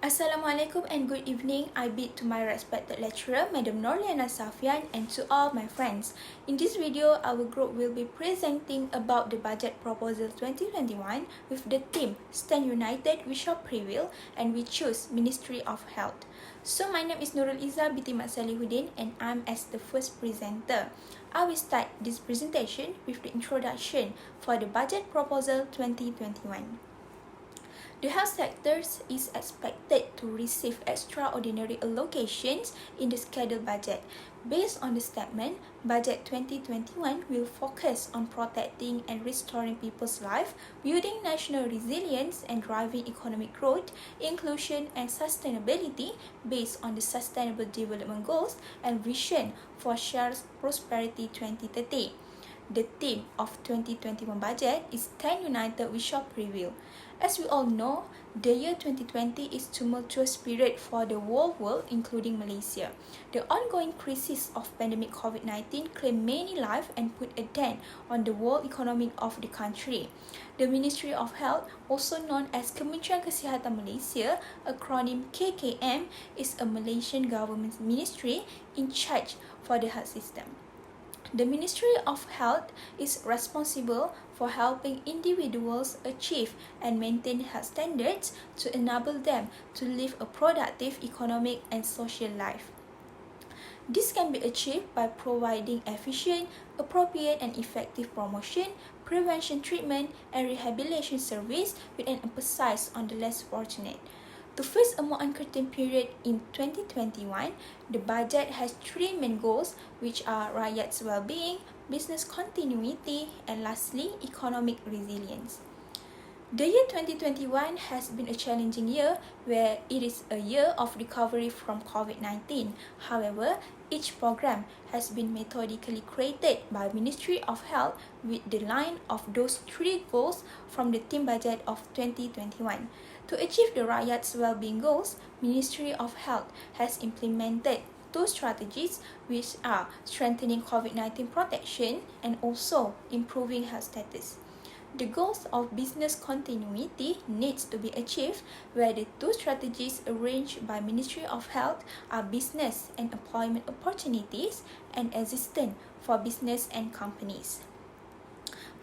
Assalamualaikum and good evening. I bid to my respected lecturer, Madam Norliana Safian, and to all my friends. In this video, our group will be presenting about the Budget Proposal 2021 with the theme Stand United, We Shall Prevail, and we choose Ministry of Health. So my name is Nurul Izzah binti Mat Salihuddin and I'm as the first presenter. I will start this presentation with the introduction for the Budget Proposal 2021. The health sector is expected to receive extraordinary allocations in the scheduled budget. Based on the statement, Budget 2021 will focus on protecting and restoring people's lives, building national resilience and driving economic growth, inclusion and sustainability based on the Sustainable Development Goals and Vision for Shared Prosperity 2030. The theme of 2021 budget is Stand United, We Shall Prevail. As we all know, the year 2020 is tumultuous period for the whole world, including Malaysia. The ongoing crisis of pandemic COVID-19 claimed many lives and put a dent on the world economy of the country. The Ministry of Health, also known as Kementerian Kesihatan Malaysia, acronym KKM, is a Malaysian government ministry in charge for the health system. The Ministry of Health is responsible for helping individuals achieve and maintain health standards to enable them to live a productive economic and social life. This can be achieved by providing efficient, appropriate and effective promotion, prevention treatment and rehabilitation service with an emphasis on the less fortunate. To face a more uncertain period in 2021, the budget has three main goals, which are rakyat's well-being, business continuity, and lastly, economic resilience. The year 2021 has been a challenging year where it is a year of recovery from COVID-19. However, each program has been methodically created by Ministry of Health with the line of those three goals from the theme budget of 2021. To achieve the rakyat's well-being goals, Ministry of Health has implemented two strategies which are strengthening COVID-19 protection and also improving health status. The goals of business continuity needs to be achieved where the two strategies arranged by Ministry of Health are business and employment opportunities and assistance for business and companies.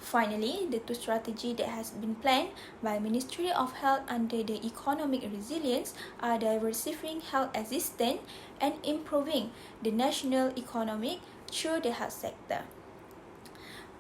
Finally, the two strategies that has been planned by Ministry of Health under the economic resilience are diversifying health assistance and improving the national economic through the health sector.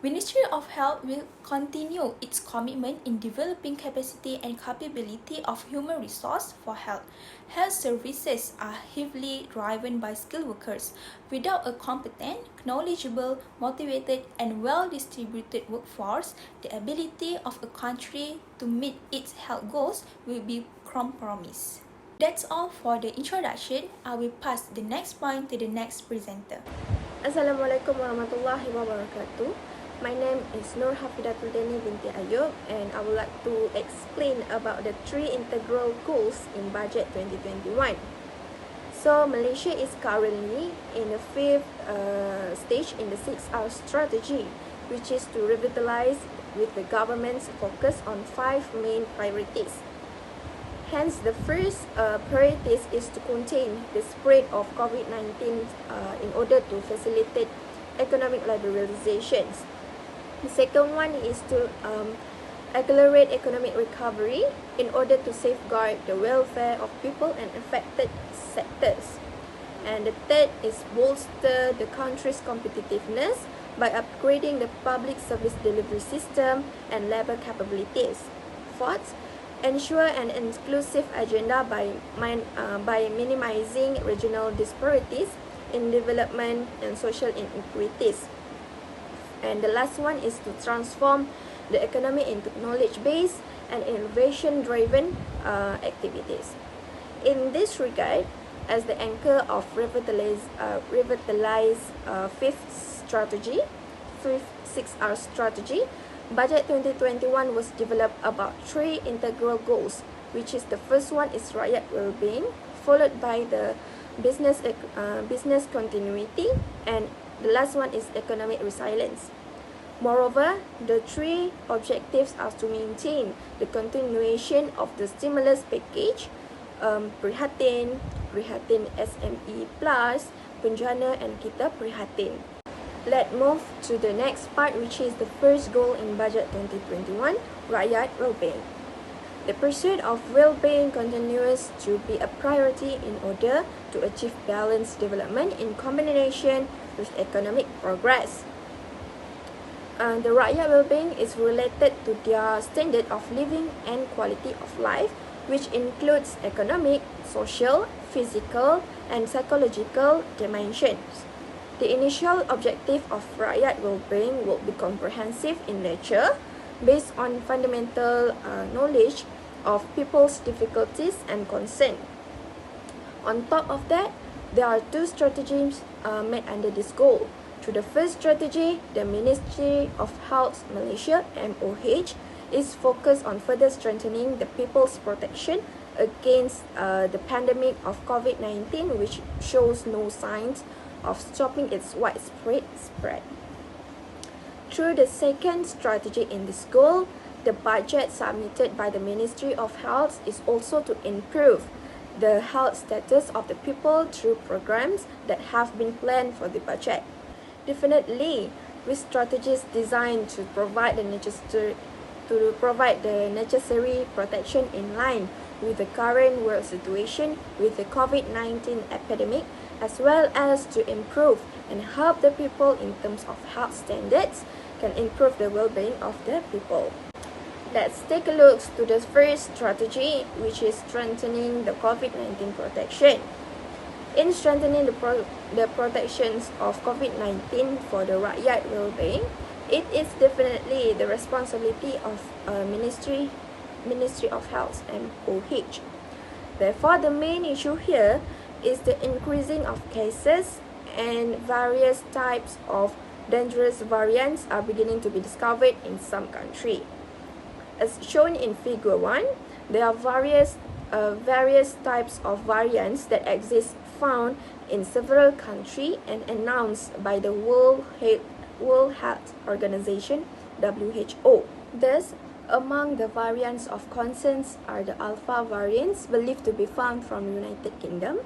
Ministry of Health will continue its commitment in developing capacity and capability of human resource for health. Health services are heavily driven by skilled workers. Without a competent, knowledgeable, motivated, and well-distributed workforce, the ability of a country to meet its health goals will be compromised. That's all for the introduction. I will pass the next point to the next presenter. Assalamualaikum warahmatullahi wabarakatuh. My name is Nur Hafidatul Deni binti Ayub and I would like to explain about the three integral goals in budget 2021. So Malaysia is currently in the fifth stage in the 6R strategy, which is to revitalize with the government's focus on five main priorities. Hence, the first priority is to contain the spread of COVID-19 in order to facilitate economic liberalizations. The second one is to accelerate economic recovery in order to safeguard the welfare of people and affected sectors. And the third is bolster the country's competitiveness by upgrading the public service delivery system and labor capabilities. Fourth, ensure an inclusive agenda by minimizing regional disparities in development and social inequities. And the last one is to transform the economy into knowledge-based and innovation-driven activities. In this regard, as the anchor of revitalize fifth 6R strategy, Budget 2021 was developed about three integral goals, which is the first one is rakyat well-being, followed by the business continuity, and the last one is economic resilience. Moreover, the three objectives are to maintain the continuation of the stimulus package, Prihatin, Prihatin SME Plus, Penjana and Kita Prihatin. Let's move to the next part, which is the first goal in Budget 2021, Rakyat Wellbeing. The pursuit of well-being continues to be a priority in order to achieve balanced development in combination with economic progress. The rakyat well-being is related to their standard of living and quality of life, which includes economic, social, physical, and psychological dimensions. The initial objective of rakyat well-being will be comprehensive in nature, based on fundamental knowledge of people's difficulties and concern. On top of that, there are two strategies made under this goal. Through the first strategy, the Ministry of Health Malaysia (MOH) is focused on further strengthening the people's protection against the pandemic of COVID-19, which shows no signs of stopping its widespread spread. Through the second strategy in this goal, the budget submitted by the Ministry of Health is also to improve the health status of the people through programs that have been planned for the budget. Definitely, with strategies designed to provide the necessary protection in line with the current world situation with the COVID-19 epidemic, as well as to improve and help the people in terms of health standards, can improve the well-being of the people. Let's take a look to the first strategy, which is strengthening the COVID-19 protection. In strengthening the protections of COVID-19 for the rakyat well-being, it is definitely the responsibility of Ministry of Health (MOH). Therefore, the main issue here is the increasing of cases, and various types of dangerous variants are beginning to be discovered in some country. As shown in Figure 1, there are various types of variants that exist found in several countries and announced by the World Health Organization (WHO). Thus, among the variants of concerns are the Alpha variants believed to be found from United Kingdom,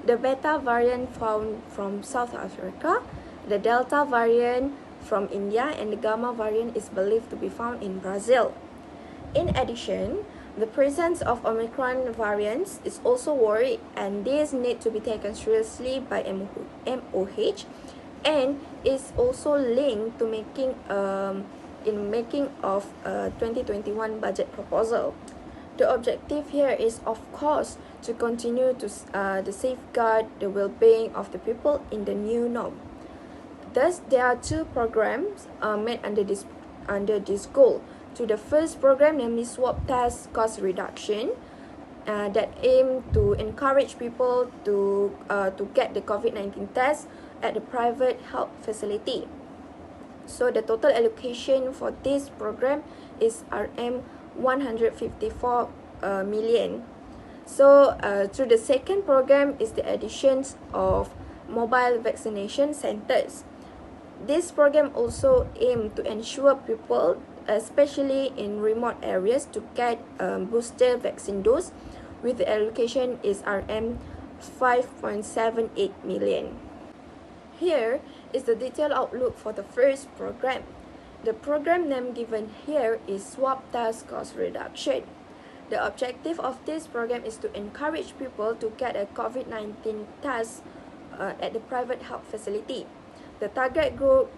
the Beta variant found from South Africa, the Delta variant from India, and the Gamma variant is believed to be found in Brazil. In addition, the presence of Omicron variants is also worried, and these need to be taken seriously by MOH, and is also linked to making of a 2021 budget proposal. The objective here is, of course, to continue to safeguard the well-being of the people in the new norm. Thus, there are two programs made under this goal. To the first program, namely swab test cost reduction, that aim to encourage people to get the COVID-19 test at the private health facility. So the total allocation for this program is RM154 million. So through the second program is the additions of mobile vaccination centers. This program also aims to ensure people, especially in remote areas, to get booster vaccine dose, with the allocation is RM5.78 million. Here is the detailed outlook for the first program. The program name given here is swab test cost reduction. The objective of this program is to encourage people to get a COVID-19 test at the private health facility. The target group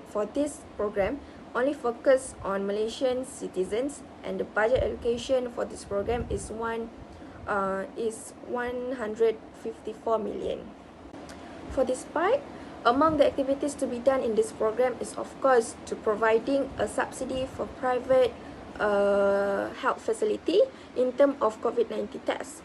for this program only focus on Malaysian citizens, and the budget allocation for this program is 154 million. For this part, among the activities to be done in this program is, of course, to providing a subsidy for private health facility in terms of COVID-19 tests.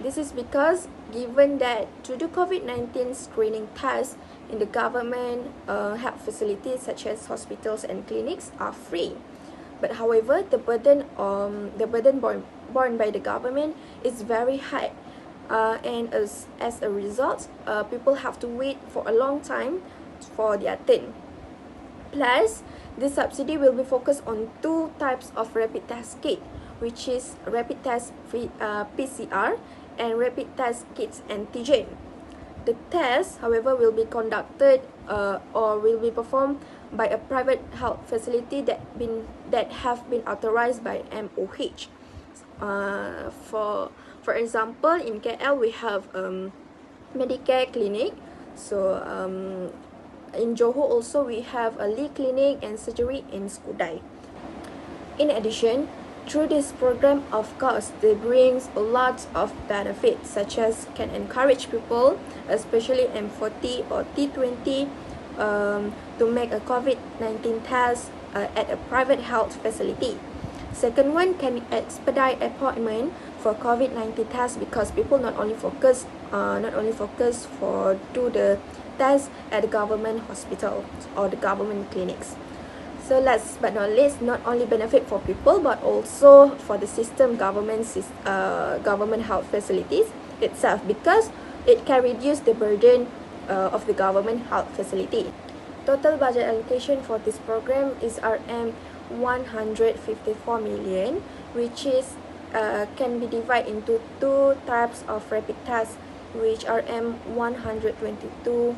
This is because given that to do COVID-19 screening tests in the government health facilities such as hospitals and clinics are free. But however, the burden borne by the government is very high. And as a result, people have to wait for a long time for their turn. Plus, this subsidy will be focused on two types of rapid test kit. which is rapid test PCR and rapid test kits antigen. The test, however, will be conducted or will be performed by a private health facility that have been authorized by MOH. For example, in KL we have Medicare clinic. So in Johor also we have a Lee clinic and surgery in Skudai. In addition, through this program, of course, it brings a lot of benefits, such as can encourage people, especially M40 or T20, to make a COVID-19 test at a private health facility. Second one, can expedite appointment for COVID-19 test, because people not only focus for do the test at the government hospital or the government clinics. So last but not least, not only benefit for people but also for the government health facilities itself, because it can reduce the burden of the government health facility. Total budget allocation for this program is RM 154 million, which is can be divided into two types of rapid tests, which are M122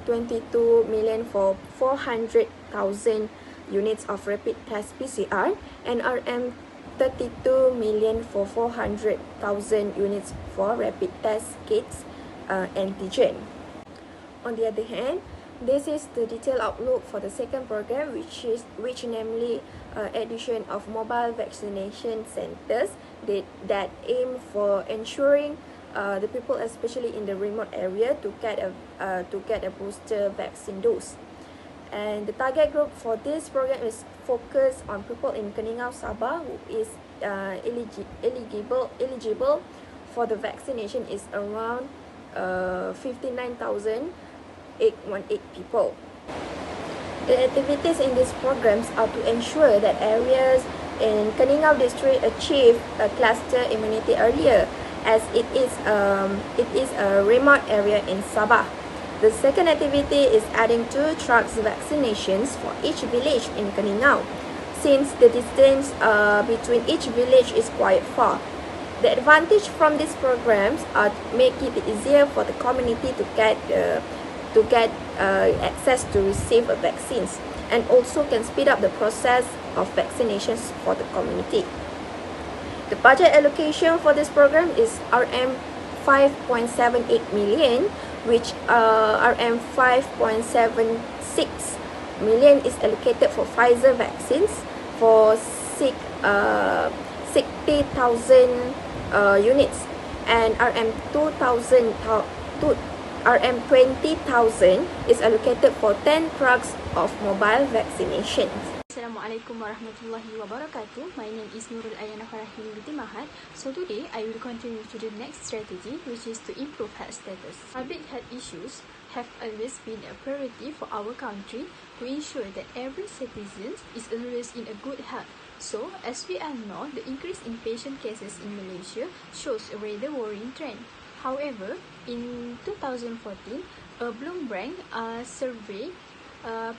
22 million for 400,000 units of rapid test PCR, and RM 32 million for 400,000 units for rapid test kits antigen. On the other hand, this is the detailed outlook for the second program, which namely addition of mobile vaccination centers that aim for ensuring the people, especially in the remote area, to get a booster vaccine dose. And the target group for this program is focused on people in Keningau, Sabah, who is eligible for the vaccination is around 59,818 people. The activities in these programs are to ensure that areas in Keningau district achieve a cluster immunity earlier, as it is a remote area in Sabah. The second activity is adding 2 trucks vaccinations for each village in Keningau, since the distance between each village is quite far. The advantage from these programs are to make it easier for the community to get access to receive vaccines, and also can speed up the process of vaccinations for the community. The budget allocation for this program is RM 5.78 million, which RM 5.76 million is allocated for Pfizer vaccines for 60,000 units, and RM 20,000 is allocated for 10 trucks of mobile vaccinations. Assalamualaikum warahmatullahi wabarakatuh. My name is Nurul Ayana Farahini binti Mahat. So today I will continue to the next strategy, which is to improve health status. Public health issues have always been a priority for our country to ensure that every citizen is always in a good health. So, as we all know, the increase in patient cases in Malaysia shows a rather worrying trend. However, in 2014, a Bloomberg survey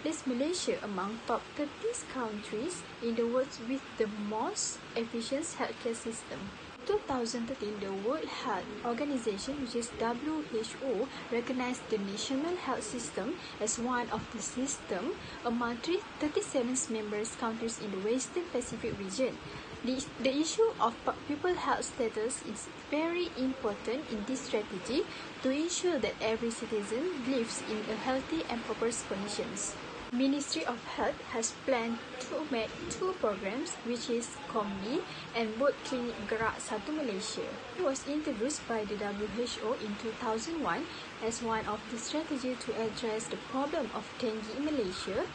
placed Malaysia among top 30 countries in the world with the most efficient healthcare system. In 2013, the World Health Organization, which is WHO, recognized the national health system as one of the system among 37 member countries in the Western Pacific region. The issue of people health status is very important in this strategy to ensure that every citizen lives in a healthy and proper conditions. Ministry of Health has planned to make 2 programs, which is Kombi and Boat Clinic Gerak 1 Malaysia. It was introduced by the WHO in 2001 as one of the strategies to address the problem of dengue in Malaysia.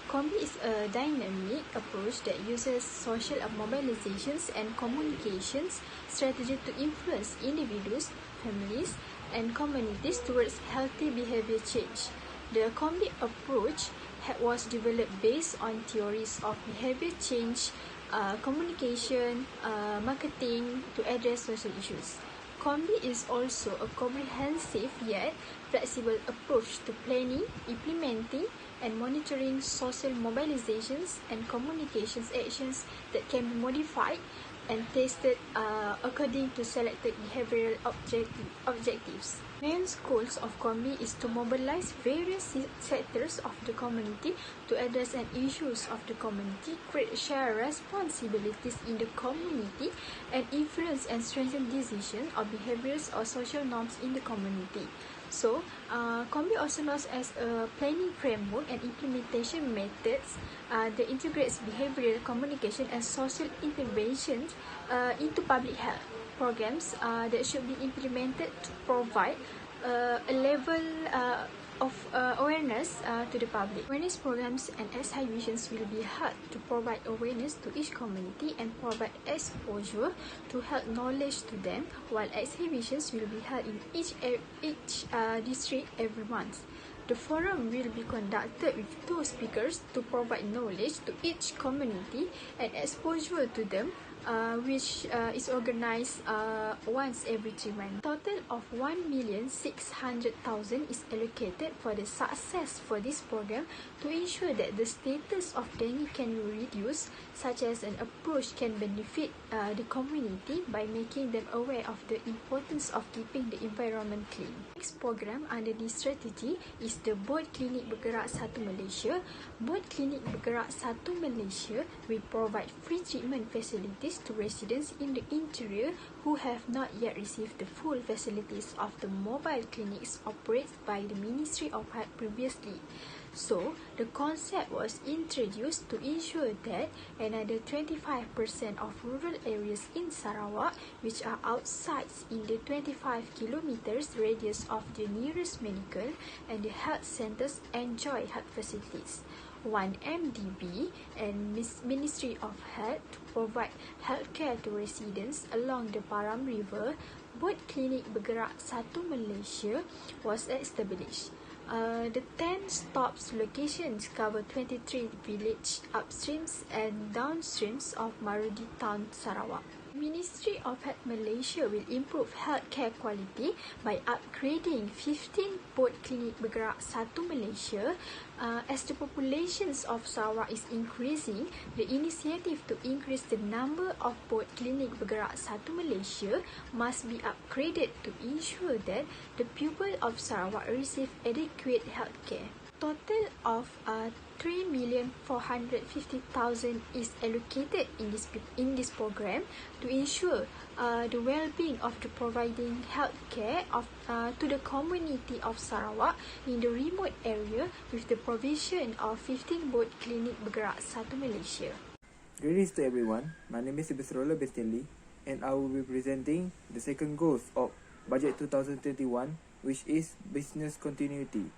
Kombi is a dynamic approach that uses social mobilizations and communications strategy to influence individuals, families, and communities towards healthy behavior change. The Kombi approach was developed based on theories of behavior change, communication, marketing to address social issues. Combi is also a comprehensive yet flexible approach to planning, implementing, and monitoring social mobilizations and communications actions that can be modified and tested according to selected behavioral objectives. Main goals of Combi is to mobilize various sectors of the community to address an issues of the community, create shared responsibilities in the community, and influence and strengthen decisions or behaviors or social norms in the community. So, Combi also known as a planning framework and implementation methods that integrates behavioral communication and social interventions into public health programs that should be implemented to provide a level of awareness to the public. Awareness programs and exhibitions will be held to provide awareness to each community and provide exposure to health knowledge to them, while exhibitions will be held in each district every month. The forum will be conducted with 2 speakers to provide knowledge to each community and exposure to them, which is organized once every 3 months. Total of 1,600,000 is allocated for the success for this program to ensure that the status of dengue can be reduced, such as an approach can benefit the community by making them aware of the importance of keeping the environment clean. Next program under this strategy is the Board Klinik Bergerak 1 Malaysia. Board Klinik Bergerak 1 Malaysia will provide free treatment facilities to residents in the interior who have not yet received the full facilities of the mobile clinics operated by the Ministry of Health previously. So, the concept was introduced to ensure that another 25% of rural areas in Sarawak, which are outside in the 25 kilometers radius of the nearest medical and the health centers, enjoy health facilities. 1MDB and Ministry of Health to provide healthcare to residents along the Param River. Board Klinik Bergerak 1 Malaysia was established. The 10 stops locations cover 23 village upstreams and downstreams of Marudi Town, Sarawak. Ministry of Health Malaysia will improve healthcare quality by upgrading 15 Board Klinik Bergerak 1 Malaysia. As the populations of Sarawak is increasing, the initiative to increase the number of Board Klinik Bergerak 1 Malaysia must be upgraded to ensure that the people of Sarawak receive adequate healthcare. Total of 3,450,000 is allocated in this program to ensure the well-being of the providing healthcare to the community of Sarawak in the remote area with the provision of 15 Board Klinik Bergerak 1 Malaysia. Greetings to everyone. My name is Bisrola Bestinli, and I will be presenting the second goals of Budget 2021, which is business continuity.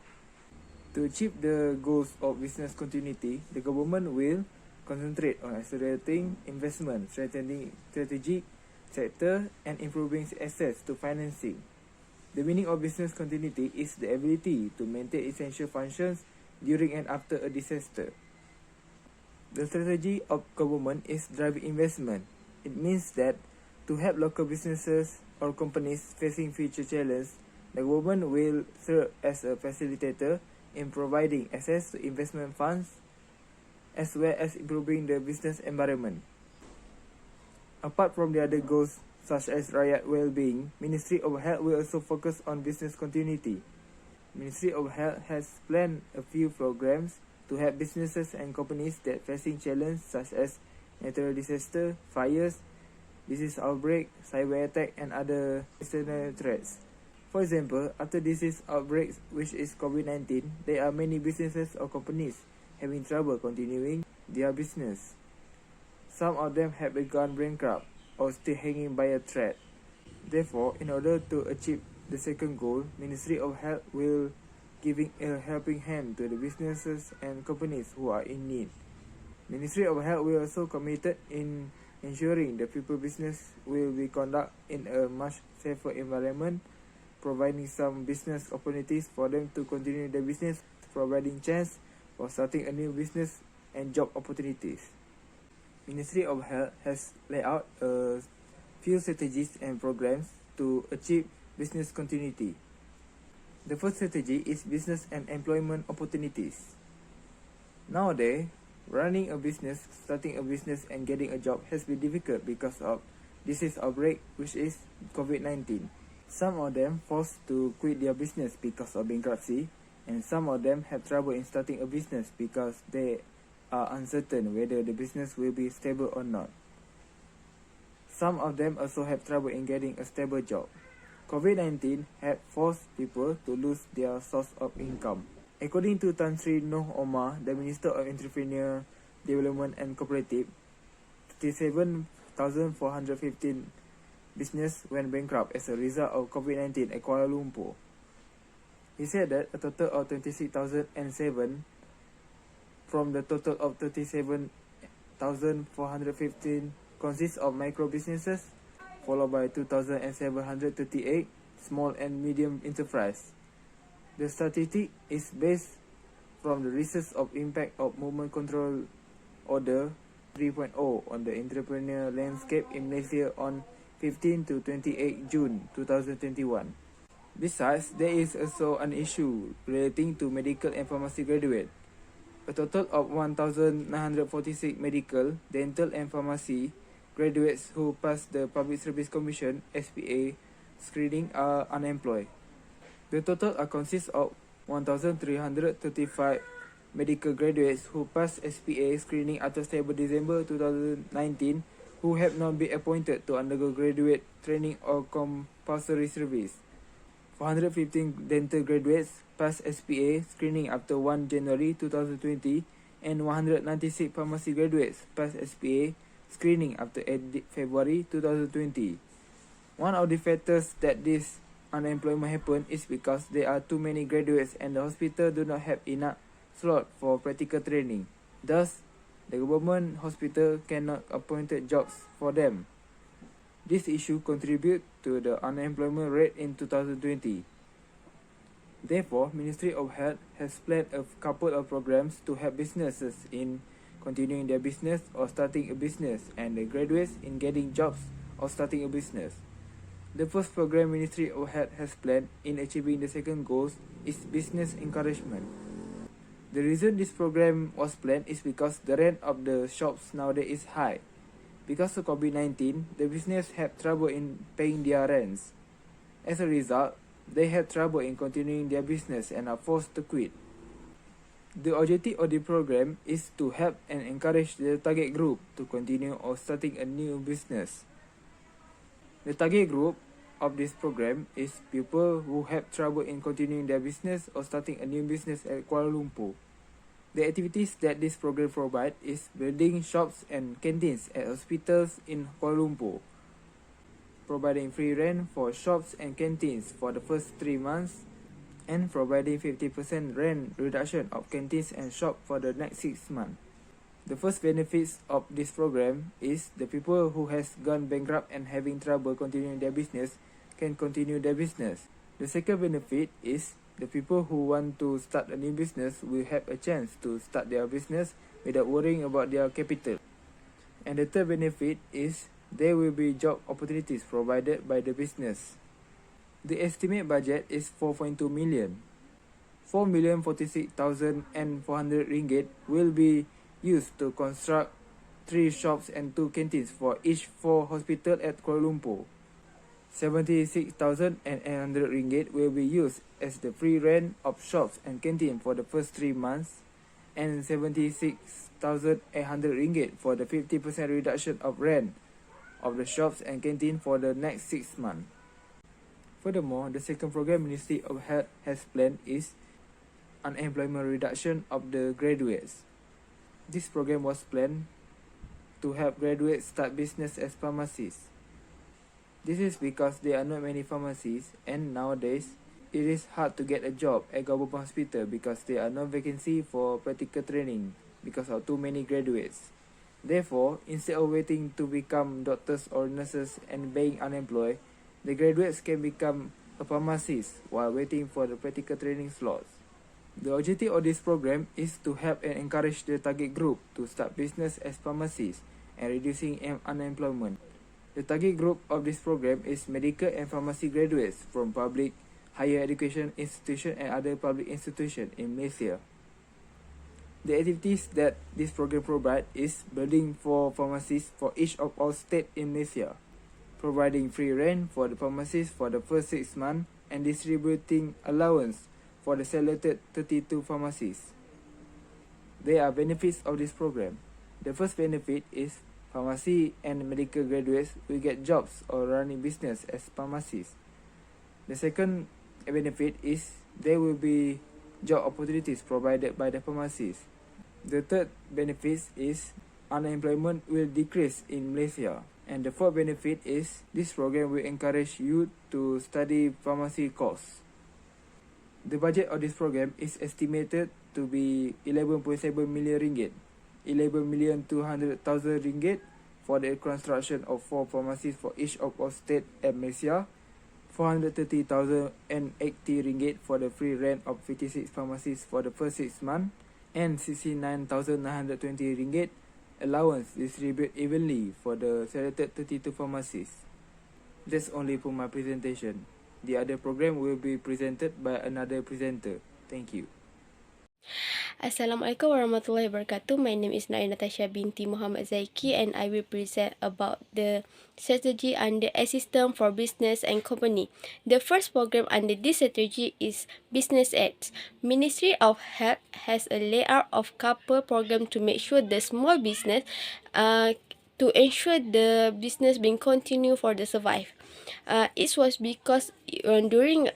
To achieve the goals of business continuity, the government will concentrate on accelerating investment, strengthening strategic sector, and improving access to financing. The meaning of business continuity is the ability to maintain essential functions during and after a disaster. The strategy of government is driving investment. It means that to help local businesses or companies facing future challenges, the government will serve as a facilitator in providing access to investment funds as well as improving the business environment. Apart from the other goals such as rakyat well-being, Ministry of Health will also focus on business continuity. Ministry of Health has planned a few programs to help businesses and companies that facing challenges such as natural disaster, fires, disease outbreak, cyber attack, and other external threats. For example, after disease outbreaks, which is COVID-19, there are many businesses or companies having trouble continuing their business. Some of them have gone bankrupt or still hanging by a thread. Therefore, in order to achieve the second goal, Ministry of Health will giving a helping hand to the businesses and companies who are in need. Ministry of Health will also committed in ensuring the people business will be conducted in a much safer environment, providing some business opportunities for them to continue their business, providing chance for starting a new business and job opportunities. Ministry of Health has laid out a few strategies and programs to achieve business continuity. The first strategy is business and employment opportunities. Nowadays, running a business, starting a business and getting a job has been difficult because of disease outbreak, which is COVID-19. Some of them forced to quit their business because of bankruptcy, and some of them have trouble in starting a business because they are uncertain whether the business will be stable or not. Some of them also have trouble in getting a stable job. COVID-19 had forced people to lose their source of income. According to Tan Sri Noh Omar, the Minister of Entrepreneur, Development and Cooperative, 37,415 business went bankrupt as a result of COVID-19 at Kuala Lumpur. He said that a total of 26,007 from the total of 37,415 consists of micro businesses, followed by 2,738 small and medium enterprise. The statistic is based from the research of impact of Movement Control Order 3.0 on the entrepreneur landscape in Malaysia on 15 to 28 June 2021. Besides, there is also an issue relating to medical and pharmacy graduate. A total of 1,946 medical, dental and pharmacy graduates who passed the Public Service Commission (SPA) screening are unemployed. The total consists of 1,335 medical graduates who passed SPA screening after stable December 2019 who have not been appointed to undergo graduate training or compulsory service. 415 dental graduates passed SPA screening after 1 January 2020 and 196 pharmacy graduates passed SPA screening after 8 February 2020. One of the factors that this unemployment happen is because there are too many graduates and the hospital do not have enough slot for practical training. Thus, the government hospital cannot appoint jobs for them. This issue contribute to the unemployment rate in 2020. Therefore, Ministry of Health has planned a couple of programs to help businesses in continuing their business or starting a business and the graduates in getting jobs or starting a business. The first program Ministry of Health has planned in achieving the second goal is business encouragement. The reason this program was planned is because the rent of the shops nowadays is high. Because of COVID-19, the business have trouble in paying their rents. As a result, they have trouble in continuing their business and are forced to quit. The objective of the program is to help and encourage the target group to continue or starting a new business. The target group of this program is people who have trouble in continuing their business or starting a new business at Kuala Lumpur. The activities that this program provides is building shops and canteens at hospitals in Kuala Lumpur, providing free rent for shops and canteens for the first 3 months, and providing 50% rent reduction of canteens and shops for the next 6 months. The first benefits of this program is the people who has gone bankrupt and having trouble continuing their business can continue their business. The second benefit is the people who want to start a new business will have a chance to start their business without worrying about their capital. And the third benefit is there will be job opportunities provided by the business. The estimate budget is 4.2 million. 4,046,400 ringgit will be used to construct 3 shops and 2 canteens for each 4 hospitals at Kuala Lumpur. 76,800 ringgit will be used as the free rent of shops and canteen for the first 3 months, and 76,800 ringgit for the 50% reduction of rent of the shops and canteen for the next 6 months. Furthermore, the second program Ministry of Health has planned is unemployment reduction of the graduates. This program was planned to help graduates start business as pharmacists. This is because there are not many pharmacies and nowadays it is hard to get a job at government hospital because there are no vacancy for practical training because of too many graduates. Therefore, instead of waiting to become doctors or nurses and being unemployed, the graduates can become a pharmacist while waiting for the practical training slots. The objective of this program is to help and encourage the target group to start business as pharmacists and reducing unemployment. The target group of this program is medical and pharmacy graduates from public higher education institution and other public institutions in Malaysia. The activities that this program provides is building for pharmacies for each of all states in Malaysia, providing free rent for the pharmacies for the first 6 months, and distributing allowance for the selected 32 pharmacies. There are benefits of this program. The first benefit is pharmacy and medical graduates will get jobs or running business as pharmacists. The second benefit is there will be job opportunities provided by the pharmacies. The third benefit is unemployment will decrease in Malaysia. And the fourth benefit is this program will encourage youth to study pharmacy course. The budget of this program is estimated to be 11.7 million ringgit, 11,200,000 ringgit for the construction of 4 pharmacies for each of all states and Malaysia, 430,080 ringgit for the free rent of 56 pharmacies for the first 6 months, and 69,920 ringgit allowance distributed evenly for the selected 32 pharmacies. That's only for my presentation. The other program will be presented by another presenter. Thank you. Assalamualaikum warahmatullahi wabarakatuh. My name is Nadia Natasha binti Muhammad Zaiki and I will present about the strategy under Assistance for Business and Company. The first program under this strategy is Business Aids. Ministry of Health has a layout of couple program to make sure the small business to ensure the business being continue for the survive. It was because during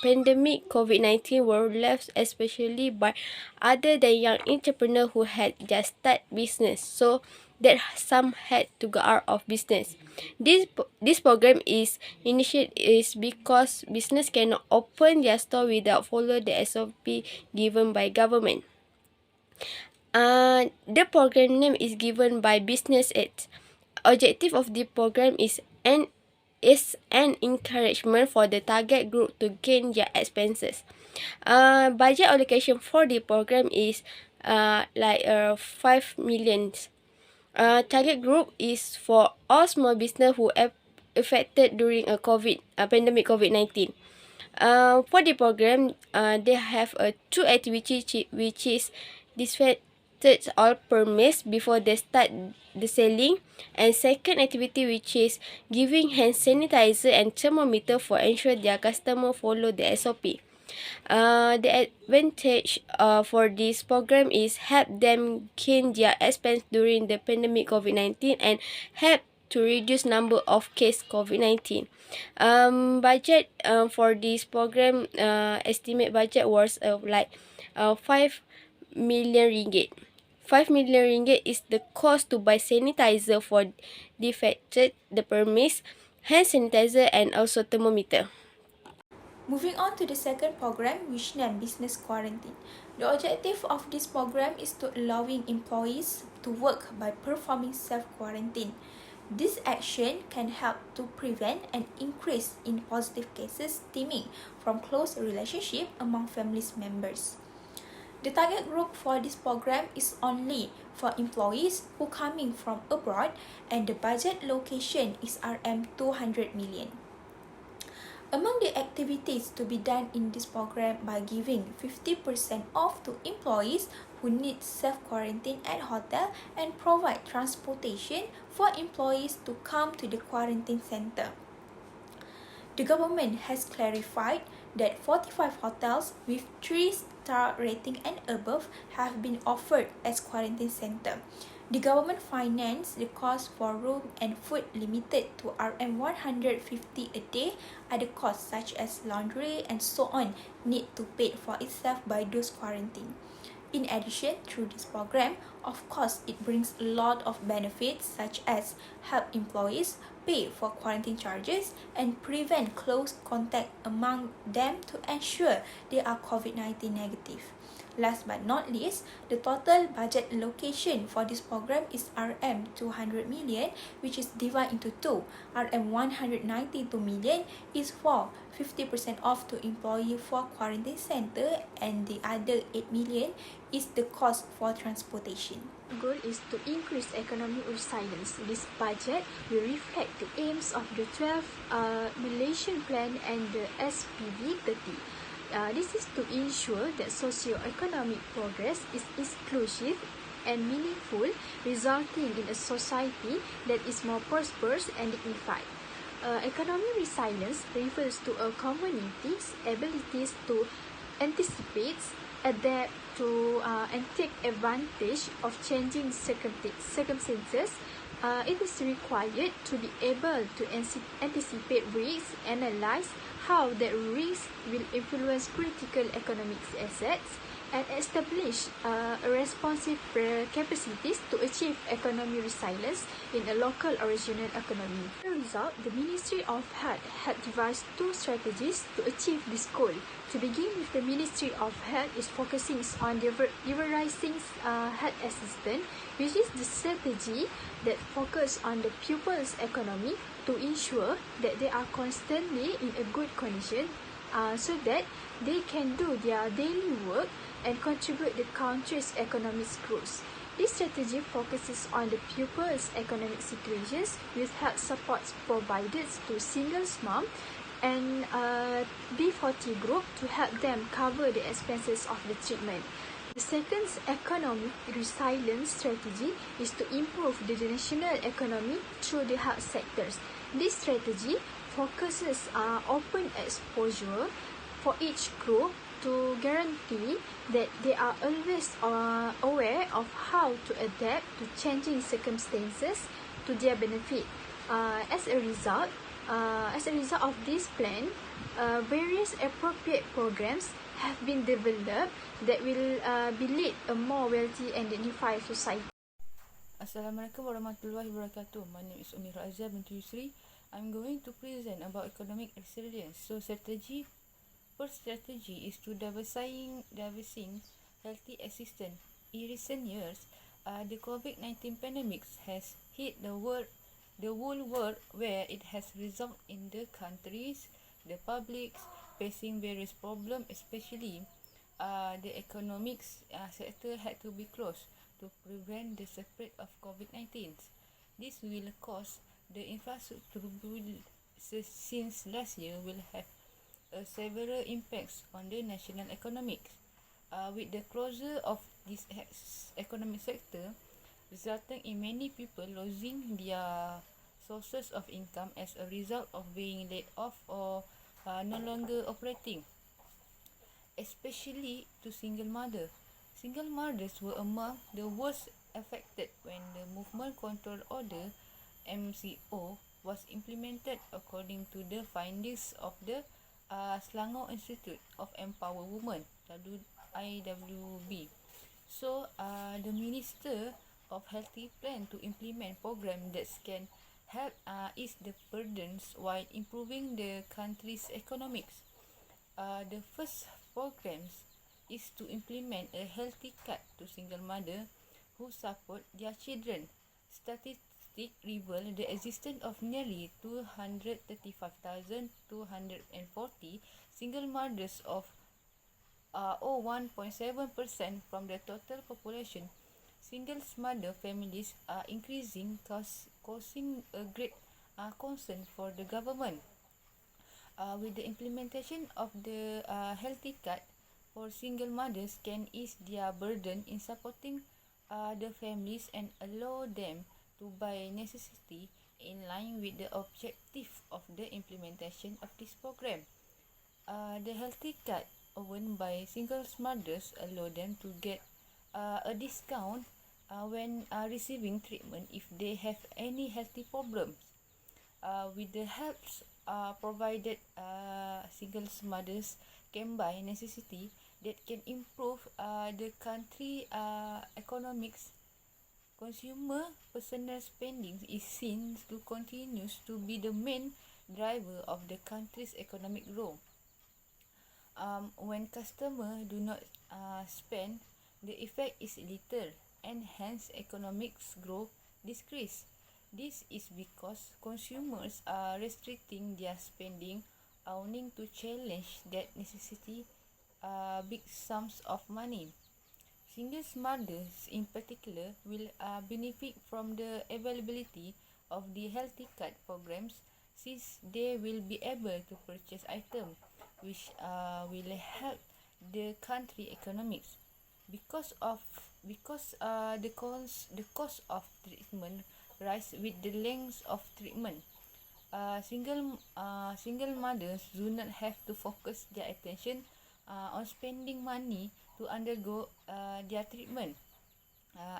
pandemic COVID-19 were left especially by other than young entrepreneur who had just start business, so that some had to go out of business. This program is initiated is because business cannot open their store without follow the SOP given by government. The program name is given by Business Aids. Objective of the program is an encouragement for the target group to gain their expenses. Budget allocation for the program is 5 million. Target group is for all small business who are affected during a pandemic COVID-19. For the program, they have two activities which is disinfect all permits before they start the selling, and second activity which is giving hand sanitizer and thermometer for ensure their customer follow the SOP. The advantage for this program is help them gain their expense during the pandemic COVID-19 and help to reduce number of case COVID-19. Budget for this program, estimate budget was 5 million ringgit. 5 million ringgit is the cost to buy sanitizer for defected the permits, hand sanitizer and also thermometer. Moving on to the second program, which named Business Quarantine. The objective of this program is to allowing employees to work by performing self-quarantine. This action can help to prevent an increase in positive cases stemming from close relationship among family members. The target group for this program is only for employees who coming from abroad, and the budget location is RM200 million. Among the activities to be done in this program by giving 50% off to employees who need self-quarantine at hotel and provide transportation for employees to come to the quarantine center. The government has clarified that 45 hotels with 3-star rating and above have been offered as quarantine center. The government financed the cost for room and food limited to RM150 a day. Other costs such as laundry and so on need to pay for itself by those quarantined. In addition, through this program, of course, it brings a lot of benefits such as help employees pay for quarantine charges and prevent close contact among them to ensure they are COVID-19 negative. Last but not least, the total budget allocation for this program is RM200 million, which is divided into two. RM192 million is for 50% off to employee for quarantine center, and the other 8 million is the cost for transportation. goal is to increase economic resilience. This budget will reflect the aims of the 12 Malaysian Plan and the SPV 30. This is to ensure that socio-economic progress is inclusive and meaningful, resulting in a society that is more prosperous and dignified. Economic resilience refers to a community's abilities to anticipate, adapt to, and take advantage of changing circumstances. It is required to be able to anticipate risks, analyze how that risk will influence critical economic assets, and establish responsive capacities to achieve economic resilience in a local or regional economy. As a result, the Ministry of Health had devised two strategies to achieve this goal. To begin with, the Ministry of Health is focusing on devising health assistance, which is the strategy that focuses on the pupils' economy to ensure that they are constantly in a good condition, so that they can do their daily work and contribute the country's economic growth. This strategy focuses on the pupils' economic situations with health supports provided to single mom and B40 group to help them cover the expenses of the treatment. The second economic resilience strategy is to improve the national economy through the health sectors. This strategy focuses on open exposure for each group to guarantee that they are always aware of how to adapt to changing circumstances to their benefit. As a result of this plan, various appropriate programs have been developed that will lead a more wealthy and dignified society. Assalamualaikum warahmatullahi wabarakatuh. My name is Umir Azhar binti Yusri. I'm going to present about economic resilience. First strategy is to diversing healthy assistance. In recent years, the COVID-19 pandemic has hit the whole world, where it has resulted in the countries, the publics facing various problems, especially the economics sector had to be closed to prevent the spread of COVID-19. This will cause the infrastructure since last year will have several impacts on the national economics. With the closure of this economic sector, resulting in many people losing their sources of income as a result of being laid off or no longer operating, especially to single mothers. Single mothers were among the worst affected when the Movement Control Order (MCO) was implemented, according to the findings of the Selangor Institute of Empower Women (IWB). So, the Minister of Healthy plan to implement program that can help ease the burdens while improving the country's economics. The first programs is to implement a healthy card to single mother who support their children. Statistics reveal the existence of nearly 235,240 single mothers of 1.7% from the total population. Single mother families are increasing, causing a great concern for the government. With the implementation of the healthy card for single mothers can ease their burden in supporting the families and allow them to buy necessity in line with the objective of the implementation of this program. The healthy card owned by single mothers allow them to get a discount when receiving treatment if they have any healthy problems. With the helps provided, single mothers can buy necessity that can improve the country economics. Consumer personal spending is seen to continue to be the main driver of the country's economic growth. When customers do not spend, the effect is little, and hence economic growth decrease. This is because consumers are restricting their spending, owing to challenge that necessity big sums of money. Single mothers in particular will benefit from the availability of the healthy card programs since they will be able to purchase items which will help the country economics because the cost of treatment rise with the length of treatment. Single mothers do not have to focus their attention on spending money to undergo their treatment.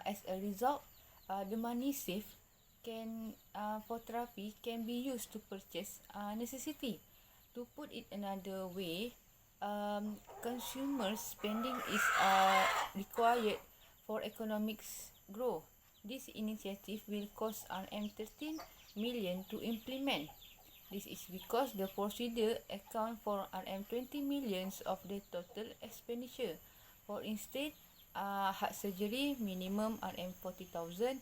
As a result, the money saved for therapy can be used to purchase necessity. To put it another way, consumer spending is required for economics growth. This initiative will cost RM13 million to implement. This is because the procedure accounts for RM20 millions of the total expenditure. For instance, heart surgery minimum RM40,000,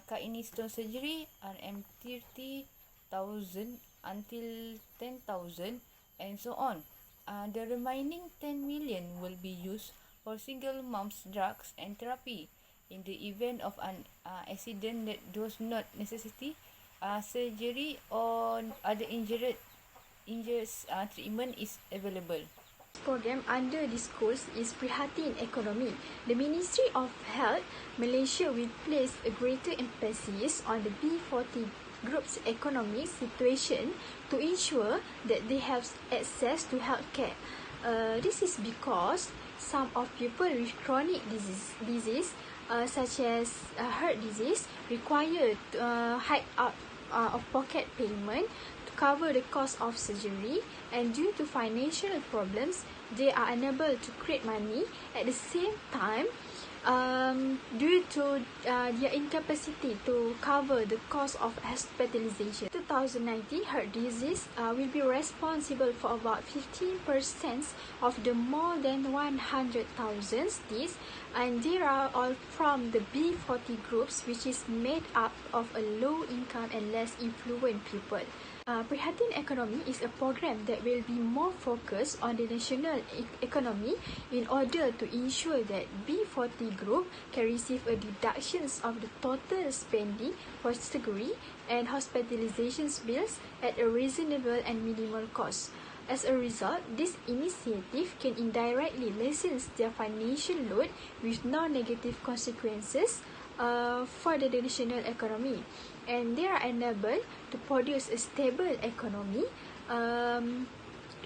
kidney stone surgery RM30,000 until 10,000 and so on. The remaining 10 million will be used for single moms drugs and therapy. In the event of an accident that does not necessitate surgery or other injuries treatment is available. Program under this course is Prihatin Ekonomi. The Ministry of Health Malaysia will place a greater emphasis on the B40 group's economic situation to ensure that they have access to healthcare. This is because some of people with chronic disease such as heart disease require high out-of-pocket payment to cover the cost of surgery, and due to financial problems, they are unable to create money. At the same time, due to their incapacity to cover the cost of hospitalization. 2019, heart disease will be responsible for about 15% of the more than 100,000 deaths, and they are all from the B40 groups, which is made up of a low income and less affluent people. Prihatin Ekonomi is a program that will be more focused on the national economy in order to ensure that B40 group can receive a deductions of the total spending for surgery and hospitalization bills at a reasonable and minimal cost. As a result, this initiative can indirectly lessen their financial load with no negative consequences for the national economy, and they are enabled to produce a stable economy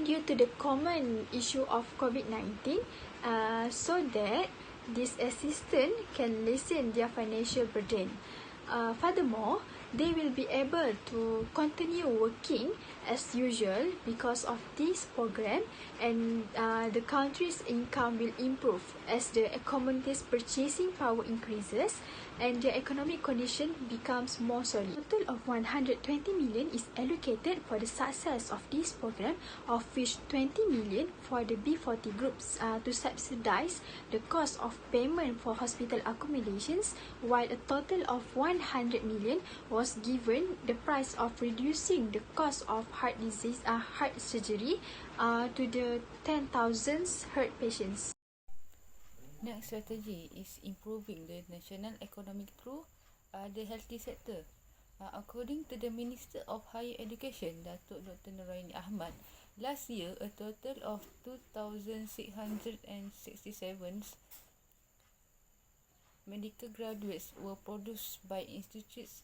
due to the common issue of COVID-19, so that this assistance can lessen their financial burden. Furthermore, they will be able to continue working as usual because of this program, and the country's income will improve as the community's purchasing power increases and their economic condition becomes more solid. A total of 120 million is allocated for the success of this program, of which 20 million for the B40 groups to subsidize the cost of payment for hospital accommodations, while a total of 100 million was given the price of reducing the cost of heart surgery to the 10,000 heart patients. Next strategy is improving the national economic through the healthy sector. According to the Minister of Higher Education, Datuk Dr. Nuraini Ahmad, last year a total of 2,667 medical graduates were produced by Institusi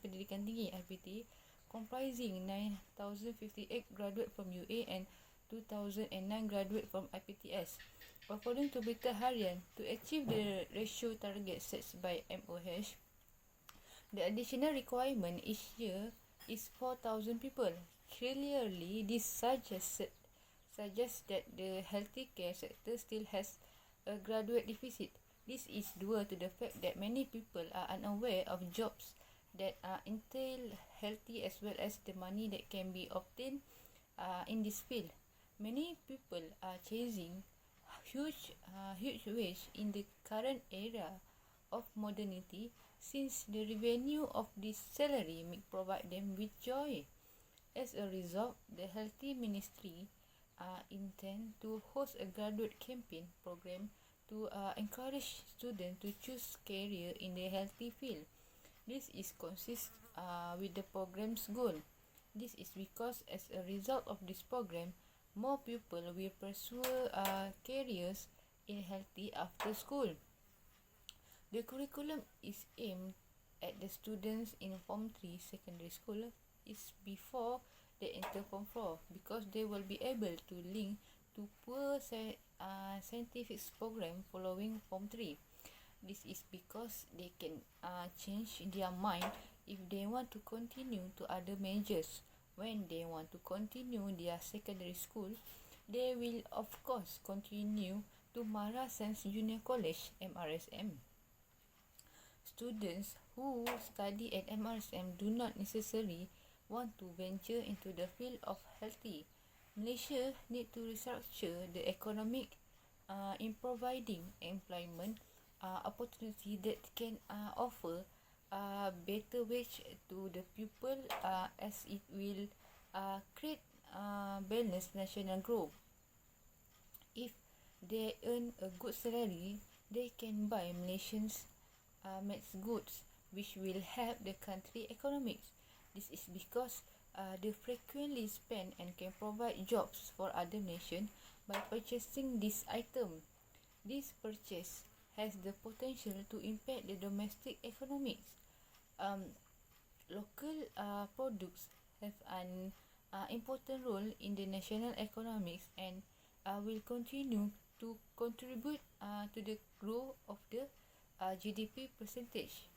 Pendidikan Tinggi (IPT), comprising 9,058 graduates from UA and 2,009 graduates from IPTS. According to Berita Harian, to achieve the ratio target set by MOH, the additional requirement each year is 4,000 people. Clearly, this suggests that the healthcare sector still has a graduate deficit. This is due to the fact that many people are unaware of jobs that entail healthy as well as the money that can be obtained in this field. Many people are chasing huge wage in the current era of modernity, since the revenue of this salary may provide them with joy. As a result, the Healthy Ministry intend to host a graduate campaign program to encourage students to choose career in the healthy field. This is consist with the program's goal. This is because as a result of this program, more people will pursue careers in healthy after school. The curriculum is aimed at the students in Form 3 secondary school is before they enter Form 4 because they will be able to link to scientific program following Form 3. This is because they can change their mind if they want to continue to other majors. When they want to continue their secondary school, they will of course continue to Mara Science Junior College (MRSM). Students who study at MRSM do not necessarily want to venture into the field of healthy. Malaysia need to restructure the economic in providing employment opportunity that can offer better wage to the people as it will create balanced national growth. If they earn a good salary, they can buy Malaysians makes goods which will help the country economics. This is because they frequently spend and can provide jobs for other nations by purchasing this item. This purchase has the potential to impact the domestic economics. Local products have an important role in the national economics and will continue to contribute to the growth of the GDP percentage.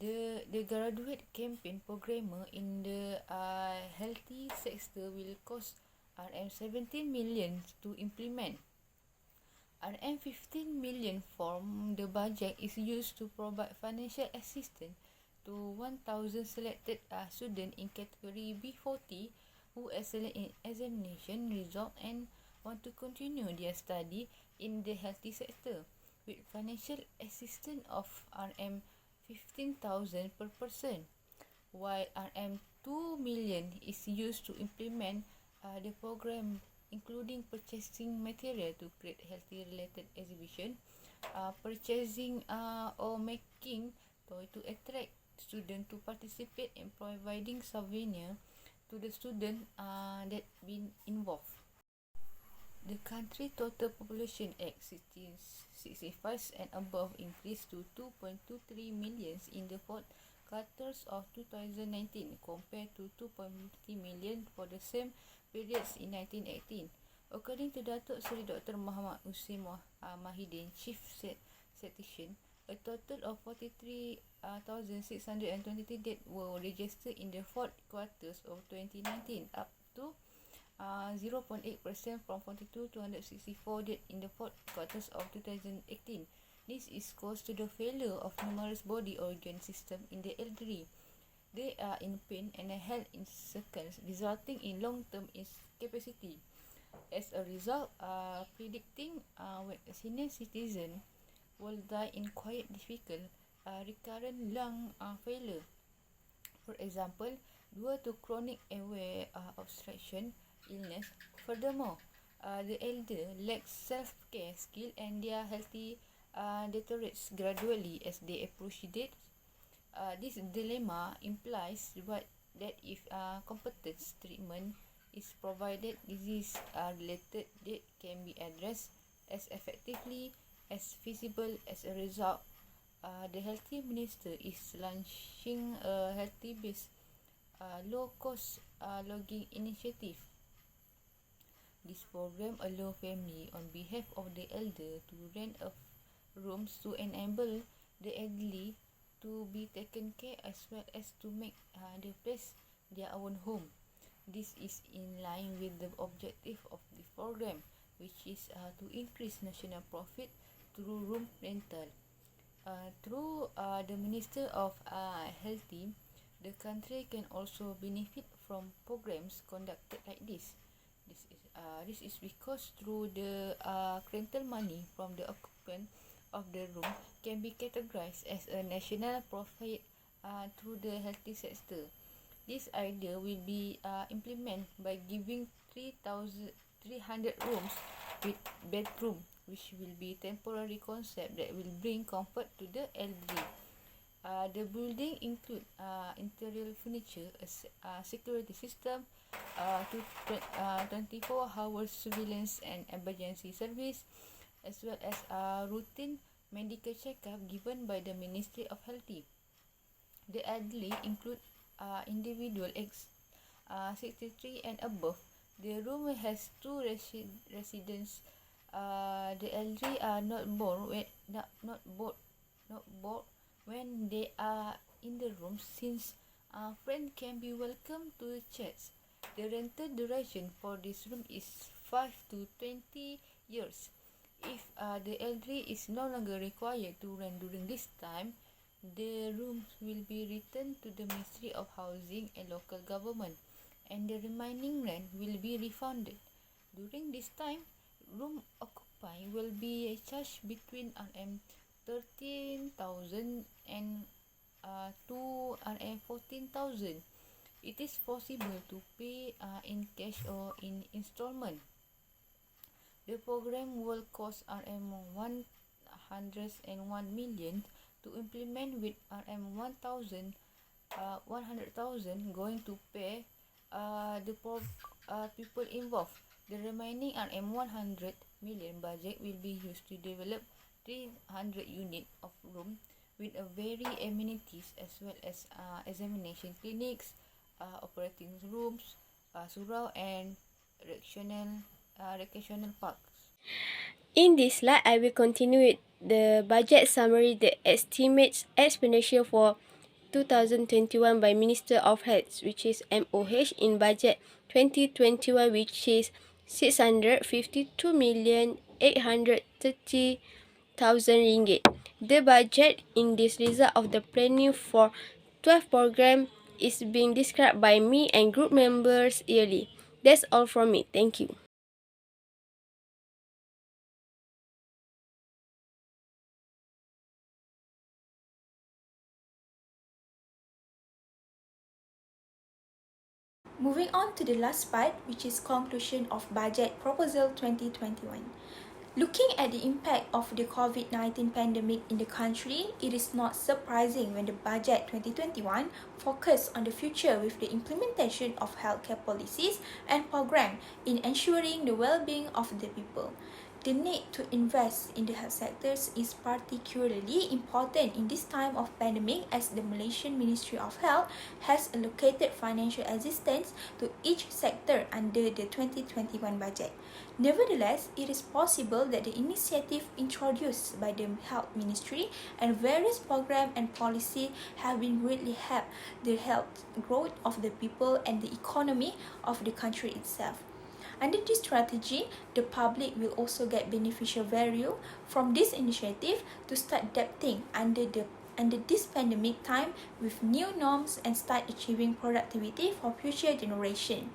The graduate campaign programmer in the healthy sector will cost RM17 million to implement. RM15 million from the budget is used to provide financial assistance to 1,000 selected students in category B40 who excel in examination result and want to continue their study in the healthy sector, with financial assistance of RM15,000 per person, while RM2 million is used to implement the program, including purchasing material to create healthy related exhibition, purchasing or making toy to attract students to participate, and providing souvenir to the student that been involved. The country total population at 65 and above increased to 2.23 million in the fourth quarter of 2019 compared to 2.50 million for the same periods in 1918. According to Datuk Seri Dr. Muhammad Hussein Mahidin, Chief Statistician, a total of 43,623 deaths were registered in the fourth quarters of 2019, up to 0.8% from 42,264 deaths in the fourth quarters of 2018. This is caused to the failure of numerous body organ systems in the elderly. They are in pain and health insuccess, resulting in long-term incapacity. As a result, predicting when a senior citizen will die in quite difficult, recurrent lung failure. For example, due to chronic airway obstruction illness. Furthermore, the elder lacks self-care skill and their healthy deteriorates gradually as they approach death. This dilemma implies that if competent treatment is provided, disease-related death can be addressed as effectively as feasible. As a result, the Healthy Minister is launching a healthy-based low-cost logging initiative. This program allows family on behalf of the elder to rent a rooms to enable the elderly to be taken care as well as to make the place their own home. This is in line with the objective of the program, which is to increase national profit through room rental. Through the Minister of Healthy, the country can also benefit from programs conducted like this. This is because through the rental money from the occupant of the room can be categorized as a national profit through the healthy sector. This idea will be implemented by giving 300 rooms with bedroom, which will be temporary concept that will bring comfort to the elderly. The building include interior furniture, a security system, 24-hour surveillance and emergency service, as well as routine medical checkup given by the Ministry of Health. The elderly include individual 63 and above. The room has two residents. The elderly are not born when they are in the room, since friends can be welcome to the chats. The rental duration for this room is 5 to 20 years. If the elderly is no longer required to rent during this time, the rooms will be returned to the Ministry of Housing and Local Government, and the remaining rent will be refunded. During this time, room occupy will be charged between 13,000 and to 14,000. It is possible to pay in cash or in installment. The program will cost RM101 million to implement, with RM100,000 going to pay the people involved. The remaining RM100 million budget will be used to develop 300 units of room with a very amenities, as well as examination clinics, operating rooms, surau and recreational parks. In this slide, I will continue with the budget summary that estimates expenditure for 2021 by Minister of Health, which is MOH, in budget 2021, which is 652,830,000 ringgit. The budget in this result of the planning for 12 program is being described by me and group members yearly. That's all from me. Thank you. Moving on to the last part, which is conclusion of Budget Proposal 2021. Looking at the impact of the COVID-19 pandemic in the country, it is not surprising when the Budget 2021 focused on the future with the implementation of healthcare policies and programs in ensuring the well-being of the people. The need to invest in the health sectors is particularly important in this time of pandemic, as the Malaysian Ministry of Health has allocated financial assistance to each sector under the 2021 budget. Nevertheless, it is possible that the initiative introduced by the Health Ministry and various programs and policy have been greatly helped the health growth of the people and the economy of the country itself. Under this strategy, the public will also get beneficial value from this initiative to start adapting under this pandemic time with new norms and start achieving productivity for future generation.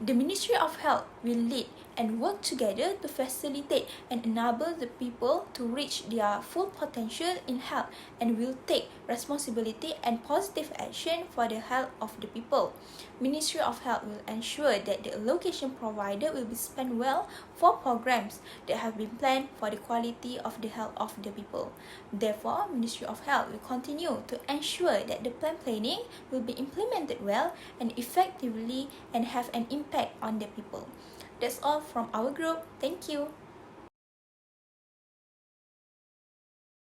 The Ministry of Health will lead and work together to facilitate and enable the people to reach their full potential in health, and will take responsibility and positive action for the health of the people. Ministry of Health will ensure that the allocation provided will be spent well for programs that have been planned for the quality of the health of the people. Therefore, Ministry of Health will continue to ensure that the plan planning will be implemented well and effectively and have an impact on the people. That's all from our group. Thank you.